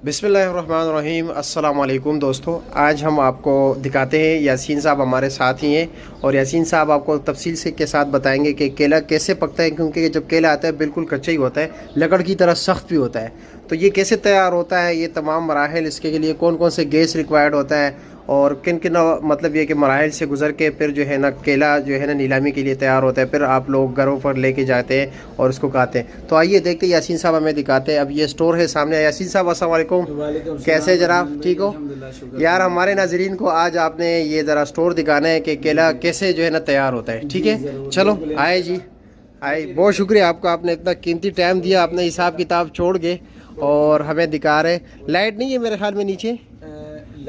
बिस्मिल्लाहिर्रहमानिर्रहीम। अस्सलाम वालेकुम दोस्तों, आज हम आपको दिखाते हैं, यासीन साहब हमारे साथ ही हैं और यासीन साहब आपको तफसील से के साथ बताएंगे कि केला कैसे पकता है, क्योंकि जब केला आता है बिल्कुल कच्चा ही होता है, लकड़ की तरह सख्त भी होता है। तो ये कैसे तैयार होता है, ये तमाम मराहल, इसके लिए कौन कौन से गैस रिक्वायर्ड होता है और किन किन मतलब ये कि मराहल से गुजर के फिर जो है ना केला जो है ना नीलामी के लिए तैयार होता है, फिर आप लोग घरों पर लेके जाते हैं और उसको खाते हैं। तो आइए देखते हैं, यासीन साहब हमें दिखाते हैं। अब ये स्टोर है सामने। यासीन साहब अस्सलाम वालेकुम, कैसे जनाब, ठीक हो? यार हमारे नाजरीन को आज आपने ये ज़रा स्टोर दिखाना है कि केला कैसे जो है ना तैयार होता है। ठीक है, चलो आए जी, आए। बहुत शुक्रिया आपका, आपने इतना कीमती टाइम दिया, आपने हिसाब किताब छोड़ के और हमें दिखा रहे। लाइट नहीं है मेरे ख्याल में नीचे,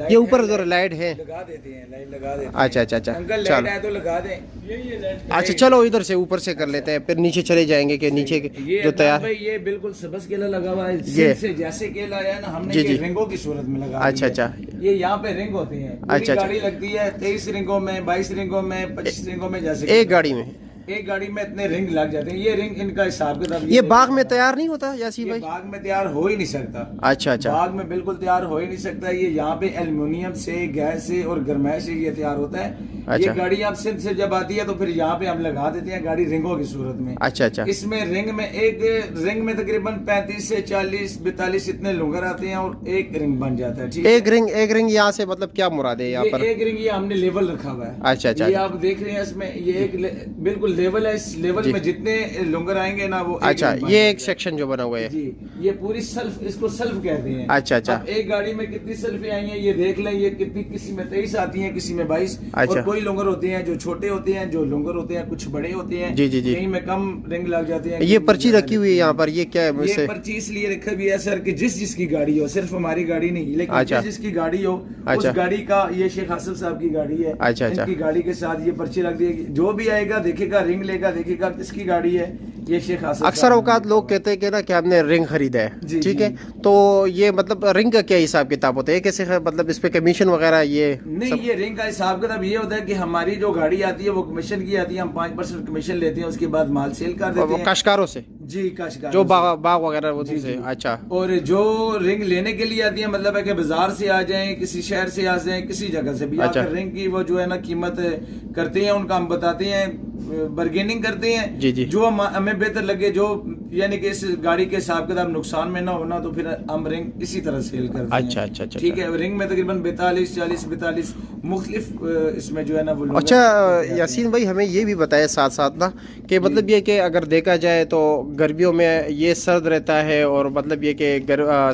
ये ऊपर जरा लाइट है, लगा देते हैं, लाइट लगा देते हैं। अच्छा अच्छा अच्छा, अंकल चलो लाइट है तो लगा दें। अच्छा, चलो इधर से ऊपर से कर लेते हैं, फिर नीचे चले जाएंगे कि नीचे ये जो तैयार भाई ये बिल्कुल सबस केला लगा हुआ है। ये से जैसे केला है ना, हमने जी, ये जी। रिंगों की सूरत में लगा अच्छा दिया अच्छा, है। ये यहाँ पे रिंग होती है, अच्छा, अच्छा। गाड़ी लगती है 23 रिंगों में, 22 रिंगों में, 25 रिंगों में, जैसे एक गाड़ी में एक गाड़ी में इतने रिंग लग जाते हैं। ये रिंग इनका हिसाब किताब ये बाग में तैयार नहीं होता यासी ये भाई? बाग में तैयार हो ही नहीं सकता। अच्छा अच्छा, बाग में बिल्कुल तैयार हो ही नहीं सकता। ये यहाँ पे एल्युमिनियम से, गैस से और गर्माइश से ये तैयार होता है। अच्छा। ये गाड़ी आप सिंध से जब आती है तो फिर यहाँ पे हम लगा देते हैं गाड़ी रिंगों की सूरत में। अच्छा अच्छा, इसमें रिंग में एक रिंग में तकरीबन 35 से 40 42 इतने लुंगर आते हैं और एक रिंग बन जाता है। ठीक है, एक रिंग यहाँ से मतलब क्या मुराद है यहाँ ये पर? एक रिंग ये हमने लेवल रखा हुआ है। अच्छा अच्छा, ये आप देख रहे हैं इसमें, ये एक बिल्कुल लेवल है। इस लेवल जी। में जितने लुंगर आएंगे ना वो अच्छा, रिंग बन ये जाएगा। एक सेक्शन जो बना हुआ है। जी, ये पूरी सल्फ, इसको सल्फ कहते हैं। अच्छा अच्छा, अब एक गाड़ी में कितनी सल्फे आई हैं ये देख लें। ये कितनी, किसी में 23 आती हैं, किसी में 22। अच्छा। और कोई लुंगर होते हैं जो छोटे होते हैं, जो लुंगर होते हैं कुछ बड़े होते हैं। जी, जी, जी। कहीं में कम रिंग लग जाते हैं। ये कहीं पर्ची में रखी हुई है यहाँ पर, ये क्या है ये मुझसे? पर्ची इसलिए रखा भी है सर कि जिस जिसकी गाड़ी हो, सिर्फ हमारी गाड़ी नहीं, लेकिन अच्छा। जिस जिसकी गाड़ी हो अच्छा। उस गाड़ी का, ये शेख हासिफ साहब की गाड़ी है। अच्छा, अच्छा। इनकी गाड़ी के साथ ये पर्ची रख दी। जो भी आएगा देखेगा, रिंग लेगा, देखेगा किसकी गाड़ी है, ये शेख हासिफ अक्सर साहब औकात लोग कहते हैं कि ना कि हमने रिंग खरीदा है, जी, ठीक जी। है, तो ये मतलब रिंग का क्या हिसाब किताब होता है, कैसे मतलब इस पे कमीशन वगैरह ये नहीं सब? ये रिंग का हिसाब किताब ये होता है कि हमारी जो गाड़ी आती है वो कमीशन की आती है। हम 5% कमीशन लेते हैं, उसके बाद माल सेल कर देते हैं। काश्तकारों से जी, काश्तकार जो बाग वगैरह वो जी, से। जी। अच्छा और जो रिंग लेने के लिए आती है, मतलब है कि बाजार से आ जाएं, किसी शहर से आ जाएं, किसी जगह से भी अच्छा। आकर रिंग की वो जो है ना कीमत करते हैं, उनका हम बताते हैं, बार्गेनिंग करते हैं। जी, जी। जो हमें बेहतर लगे, जो यानी कि इस गाड़ी के हिसाब किताब नुकसान में ना होना, तो फिर हम रिंग इसी तरह सेल करते हैं। अच्छा अच्छा अच्छा, ठीक है, रिंग में तकरीबन 42 40 42 मुख्तलिफ इसमें जो है ना वो लोग अच्छा यासीन भाई, हमें ये भी बताया साथ साथ ना कि मतलब ये कि अगर देखा जाए तो गर्मियों में ये सर्द रहता है और मतलब ये कि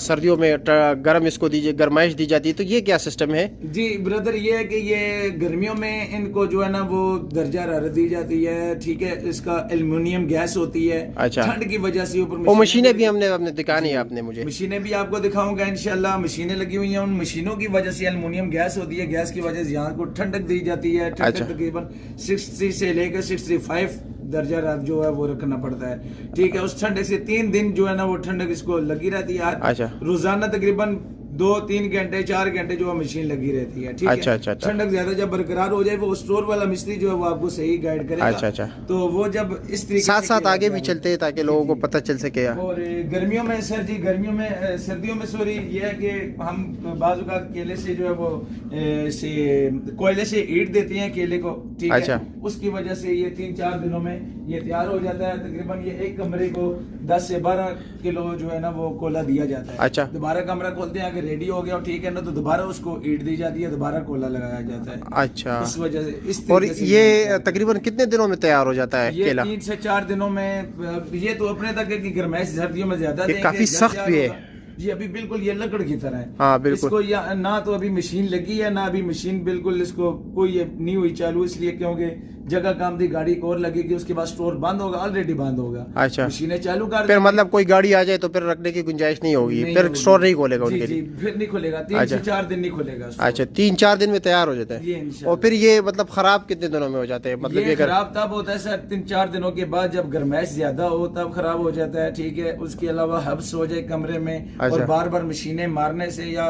सर्दियों में गर्म इसको दीजिए, गर्माइश दी जाती है, तो ये क्या सिस्टम है? जी ब्रदर, ये है कि ये गर्मियों में इनको जो है ना वो दर्जा हरारत दी जाती है। ठीक है, इसका एल्युमिनियम गैस होती है। अच्छा। ठंड की वजह से ऊपर वो मशीनें भी हमने दिखानी है आपने मुझे। मशीनें भी आपको दिखाऊंगा इंशाल्लाह। मशीनें लगी हुई हैं, उन मशीनों की वजह से एल्युमिनियम गैस होती है। गैस की वजह से यहाँ को ठंडक दी जाती है। ठंडक अच्छा। तकरीबन 60 से लेकर 65 दर्जा रात जो है वो रखना पड़ता है। ठीक है, उस ठंडक से 3 दिन जो है ना वो ठंडक इसको लगी रहती है। अच्छा। रोजाना तकरीबन 2-3 घंटे 4 घंटे जो है मशीन लगी रहती है। ठीक अच्छा है, अच्छा अच्छा, ठंडक ज्यादा जब बरकरार हो जाए, वो स्टोर वाला मिस्त्री जो है वो आपको सही गाइड करेगा। अच्छा अच्छा, तो वो जब इस तरीके साथ से साथ किया आगे भी जाए। चलते हैं ताकि लोगों को पता चल सके। और गर्मियों में सर जी, गर्मियों में सर्दियों में सॉरी, ये है कि हम बाजू का केले से जो है वो से कोयले से ईंट देते हैं केले को। ठीक अच्छा। है, उसकी वजह से ये 3-4 दिनों में ये तैयार हो जाता है। तकरीबन ये एक कमरे को 10 से 12 किलो जो है ना वो कोला दिया जाता है। अच्छा। दोबारा कमरा खोलते हैं, अगर रेडी हो गया ठीक है ना, तो दोबारा उसको ईंट दी जाती है, दोबारा कोला लगाया जाता है। अच्छा, इस वजह से इस और तरीके से ये तकरीबन कितने दिनों में तैयार हो जाता है ये केला? 3 से 4 दिनों में। ये तो अपने तक है कि गर्माइश सर्दियों में ज्यादा ये देंगे, काफी जब सख्त तैयार भी है। होगा। जी, अभी बिल्कुल ये लकड़ की तरह है। हाँ बिल्कुल। इसको या ना तो अभी मशीन लगी है, ना अभी मशीन बिल्कुल इसको कोई ये नहीं हुई चालू, इसलिए क्योंकि जगह काम दी, गाड़ी एक और लगेगी, उसके बाद स्टोर बंद होगा, ऑलरेडी बंद होगा। अच्छा। मशीनें चालू कर फिर देंगे। मतलब कोई गाड़ी आ जाए तो फिर रखने की गुंजाइश नहीं होगी, नहीं फिर होगी। स्टोर नहीं खोलेगा जी, उनके जी, लिए? फिर नहीं खोलेगा। 3 अच्छा। से 4 दिन नहीं खोलेगा स्टोर। अच्छा, 3-4 दिन में तैयार हो जाता ये है। इंशाल्लाह। और फिर ये मतलब खराब कितने दिनों में हो जाते हैं? मतलब ये ये खराब तब होता है सर 3-4 दिनों के बाद, जब गर्माइश ज्यादा हो तब खराब हो जाता है। ठीक है, उसके अलावा हब्स हो जाए कमरे में, अच्छा। और बार बार मशीनें मारने से या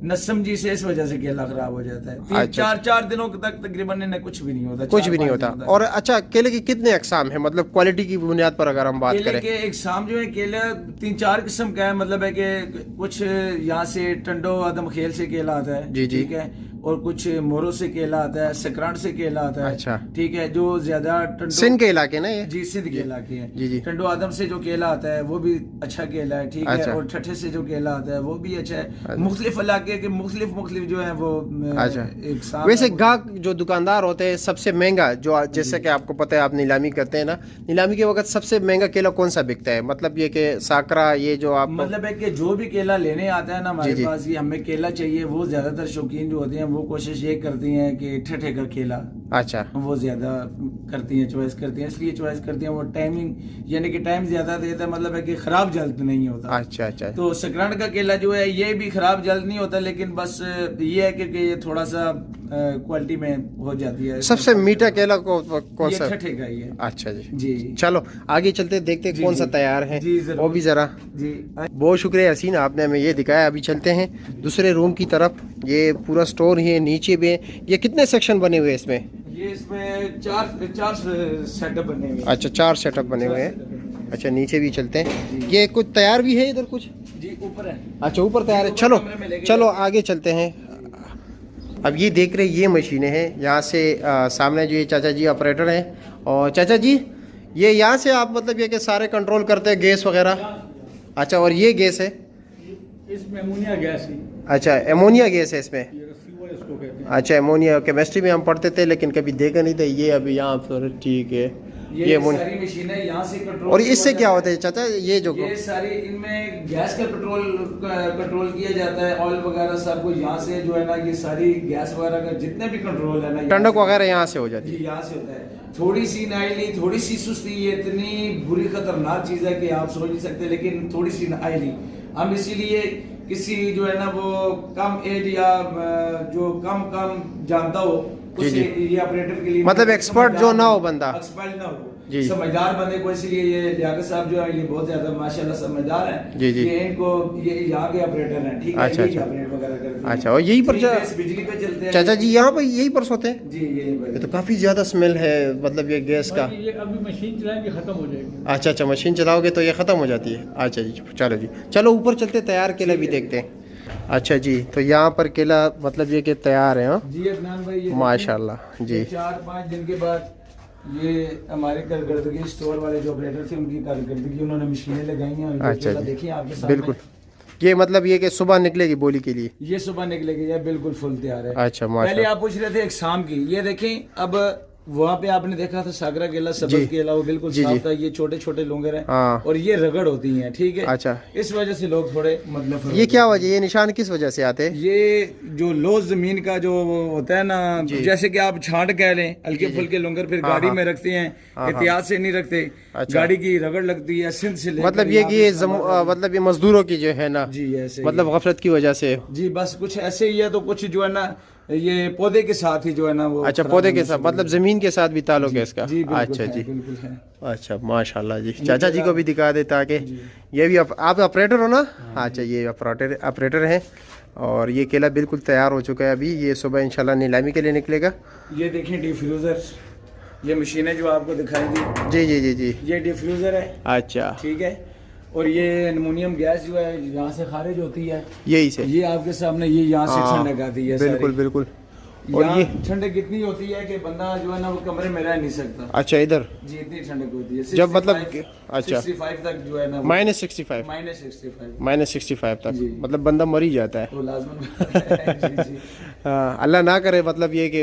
नसमझी से इस वजह से केला खराब हो जाता है। तीन अच्छा। चार दिनों तक तकरीबन इन्हें कुछ भी नहीं होता, कुछ भी नहीं 4-5 होता। दिनों तक। और अच्छा, केले की कितने अकसाम है, मतलब क्वालिटी की बुनियाद पर अगर हम बात केले करें? के एक शाम जो है केला 3-4 किस्म का है, मतलब है कि कुछ यहाँ से टंडो आदम खेल से केला आता है, जी जी। ठीक है, और कुछ मोरो से केला आता है, सकरांड से केला आता है, अच्छा। ठीक है, जो ज्यादा टंडो सिंध के इलाके ना ये? जी सिंध के इलाके हैं। जी जी। टंडो आदम से जो केला आता है वो भी अच्छा केला है, ठीक अच्छा। है, और ठठे से जो केला आता है वो भी अच्छा है। अच्छा। मुख्तलिफ इलाके के मुख्तलिफ जो है वो अच्छा। एक साथ वैसे गाहक जो दुकानदार होते हैं सबसे महंगा जो, जैसे कि आपको पता है आप नीलामी करते हैं ना, नीलामी के वक्त सबसे महंगा केला कौन सा बिकता है? मतलब ये कि साकरा, ये जो आप मतलब है कि जो भी केला लेने आता है ना हमारे जी, जी। पास, ये हमें केला चाहिए, वो ज्यादातर शौकीन जो होते हैं वो कोशिश ये करती हैं कि ठठे का केला अच्छा वो ज्यादा करती हैं, चॉइस करती हैं, इसलिए चॉइस करती हैं। वो टाइमिंग यानी कि टाइम ज्यादा देता है, मतलब है कि खराब जल्द नहीं होता। अच्छा अच्छा। तो सकरांड का केला जो है ये भी खराब जल्द नहीं होता, लेकिन बस ये है कि ये थोड़ा सा क्वालिटी में हो जाती है। सबसे मीठा केला कौन ये सा? ठठे का ही है। अच्छा जी। जी चलो आगे चलते देखते जी, कौन सा जी। तैयार है, जी, जरूर। वो भी जरा। जी बहुत शुक्रिया यासीन, आपने हमें ये दिखाया। अभी चलते हैं दूसरे रूम की तरफ। ये पूरा स्टोर है, नीचे भी है। ये कितने सेक्शन बने हुए हैं इसमें? ये इसमें चार सेटअप बने हुए हैं। अच्छा, 4 सेटअप बने हुए हैं। अच्छा, नीचे भी चलते हैं। जी। ये कुछ तैयार भी है इधर कुछ? जी ऊपर है। अच्छा, ऊपर तैयार है। ऊपर चलो कमरे में लेके चलो आगे चलते हैं। अब ये देख रहे ये मशीनें हैं, यहाँ से सामने जो ये चाचा जी ऑपरेटर हैं। और चाचा जी, ये यहाँ से आप मतलब ये कि सारे कंट्रोल करते हैं गैस वगैरह? अच्छा, और ये गैस है? इसमें अमोनिया गैस है, अच्छा, एमोनिया गैस है इसमें? ये फ्यूअल इसको कहते हैं। अच्छा, एमोनिया केमिस्ट्री में हम पढ़ते थे लेकिन कभी देखा नहीं था। ये अभी यहाँ पर ठीक है, ये एमोनिया। सारी मशीनें यहाँ से कंट्रोल। और इससे क्या होता है चाचा, ये जो ये सारी इनमें गैस का कंट्रोल किया जाता है, ऑयल वगैरह सब कुछ यहाँ से जो है ना, ये सारी गैस वगैरह का जितने भी कंट्रोल है ना, ठंडक वगैरह यहाँ से हो जाती है? ये यहाँ से होता है। थोड़ी सी नाइली, थोड़ी सी सुस्ती, ये इतनी बुरी खतरनाक चीज है कि आप सोच नहीं सकते, लेकिन थोड़ी सी नाइली हम इसीलिए किसी जो है ना वो कम एज या जो कम जानता हो जी, उसे जी। ये ऑपरेटर के लिए, मतलब एक्सपर्ट जो ना हो बंदा, एक्सपर्ट ना हो, जी। समझदार बंदे को, इसलिए ये लियाकत साहब जो है ये बहुत ज्यादा माशाल्लाह समझदार हैं। जी, जी। ये इनको ये यहाँ के ऑपरेटर हैं, ठीक है, अच्छा, यही अच्छा। ऑपरेट वगैरह करते हैं। अच्छा, और यहीं पर 3 फेस बिजली पे चलते हैं चाचा जी यहाँ पर यहीं पर सोते हैं? जी यही पर। ये तो काफ़ी ज़्यादा स्मेल है, मतलब ये गैस का। बाकी ये अभी मशीन चलाएंगे खत्म हो जाएगी। अच्छा अच्छा, मशीन चलाओगे तो ये ख़त्म हो जाती है। अच्छा जी, चलो जी, चलो ऊपर चलते, तैयार केला भी देखते हैं। अच्छा जी, तो यहाँ पर केला मतलब ये कि तैयार है? हाँ जी अदनान भाई, ये माशाल्लाह जी। 4-5 दिन के बाद ये हमारे कारकर्दगी स्टोर वाले जो ऑपरेटर थे उनकी कारकर्दगी, उन्होंने मशीनें लगाई हैं। और ये अच्छा केला जी, देखिए आपके सामने। बिल्कुल। ये मतलब ये कि सुबह निकलेगी बोली के लिए? ये सुबह निकलेगी, ये बिल्कुल फुल तैयार है। अच्छा, माशाल्लाह। पहले आप पूछ रहे थे एक शाम की, ये देखें अब वहाँ पे आपने देखा था सागरा केला, जी। सब्ज केला, वो बिल्कुल जी, साफ जी। था। ये छोटे छोटे लोंगर हैं हाँ। और ये रगड़ होती हैं, ठीक है। अच्छा, इस वजह से लोग थोड़े मतलब ये क्या वजह, ये निशान किस वजह से आते हैं? ये जो लो जमीन का जो होता है ना, जी। जैसे कि आप छांट कह लें, हल्के फुल्के लोंगर फिर हाँ, गाड़ी हाँ। में रखते हैं, हाँ, एहतियात से नहीं रखते, अच्छा। गाड़ी की रगड़ लगती है सिंध से लेकर मतलब ये कि ये यहाँ पे मतलब ये मजदूरों की जो है ना, जी ऐसे ही मतलब गफलत की वजह से। जी बस कुछ ऐसे ही है। तो कुछ जो है ना ये पौधे के साथ ही जो है ना वो अच्छा, खराब पौधे होने के साथ, शुरू मतलब जमीन के साथ भी ताल्लुक है इसका? जी बिल्कुल अच्छा है, जी, बिल्कुल है। अच्छा माशाल्लाह जी। चाचा जी को भी दिखा दे ताकि ये भी आप ऑपरेटर हो ना? अच्छा, ये ऑपरेटर हैं। और ये केला बिल्कुल तैयार हो चुका है अभी। ये सुबह इंशाल्लाह नीलामी के लिए निकलेगा। ये देखें डिफ्यूजर, ये मशीनें जो आपको दिखाई दी, जी जी जी जी। ये डिफ्यूजर है, अच्छा, ठीक है। और ये एल्युमिनियम गैस जो है यहाँ से खारिज होती है, यही से? ये आपके सामने, ये यहाँ से हाँ, ठंडक आती है बिल्कुल सारी। बिल्कुल। और यहाँ ये ठंडक कितनी होती है कि बंदा जो है ना वो कमरे में रह नहीं सकता। अच्छा, इधर जी इतनी ठंडक होती है। जब मतलब 65 अच्छा 65 तक जो है ना -65 -65 तक जी। मतलब बंदा मर ही जाता है। तो लाजमन जी जी। हाँ, अल्लाह ना करे मतलब ये कि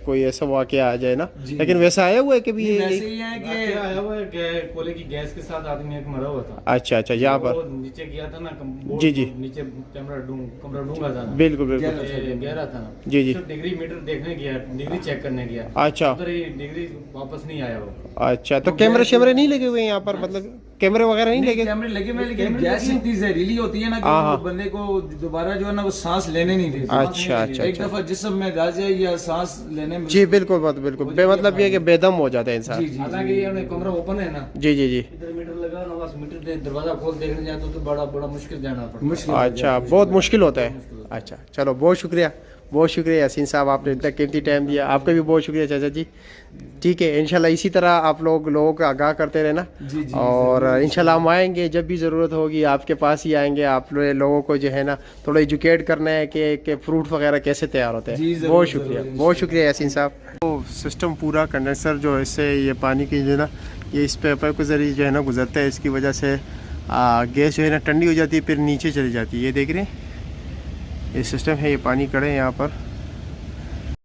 कोई ऐसा वाकया आ जाए ना, लेकिन वैसा आया हुआ है कि भी वैसे ही है कि आया हुआ है कि कोयले की गैस के साथ आदमी एक मरा हुआ था। अच्छा अच्छा, यहाँ पर वो नीचे गया था ना, बोर्ड जी, जी। नीचे कमरा डूंगा था ना, बिल्कुल बिल्कुल। ये गहरा था ना। जी, जी। सिर्फ डिग्री मीटर देखने गया, डिग्री चेक करने गया, अच्छा उधर ही डिग्री वापस नहीं आया वो। अच्छा, तो कैमरे शैमरे नहीं लगे हुए हैं यहाँ पर, मतलब कैमरे वगैरह नहीं लगे? कैमरे लगे हुए हैं, लेकिन गैस इतनी जहरीली होती है ना कि हाँ, वो बंदे को दोबारा जो है ना वो सांस लेने नहीं देती। अच्छा अच्छा एक अच्छा, दफा जिस्म में जा जाए या सांस लेने में। जी बिल्कुल बिल्कुल। मतलब ये कि बेदम हो जाता है इंसान। जी जी हालांकि ये कमरा ओपन है ना, जी जी जी। इधर मीटर लगा ना, पास मीटर दे दरवाजा खोल देखने जाए तो बड़ा बड़ा मुश्किल जाना पड़ता है। अच्छा, बहुत मुश्किल होता है। अच्छा, चलो बहुत शुक्रिया, बहुत शुक्रिया यासीन साहब, आपने इतना कीमती टाइम दिया। आपका भी बहुत शुक्रिया चाचा जी। ठीक है, इंशाल्लाह इसी तरह आप लोगों को आगाह करते रहना। जी जी, और इंशाल्लाह हम आएंगे, जब भी ज़रूरत होगी आपके पास ही आएंगे। आप लोगों को जो है ना थोड़ा एजुकेट करना है कि फ्रूट वगैरह कैसे तैयार होते हैं। जी, ज़रूर, बहुत ज़रूर, शुक्रिया, इंशाल्लाह। बहुत शुक्रिया यासीन साहब। तो सिस्टम पूरा कंडेंसर जो है इससे ये पानी की जो है ना ये इस पेपर के ज़रिए जो है ना गुजरता है। इसकी वजह से गैस जो है ना ठंडी हो जाती है, फिर नीचे चली जाती है। ये देख रहे हैं, ये सिस्टम है, ये पानी कड़े यहाँ पर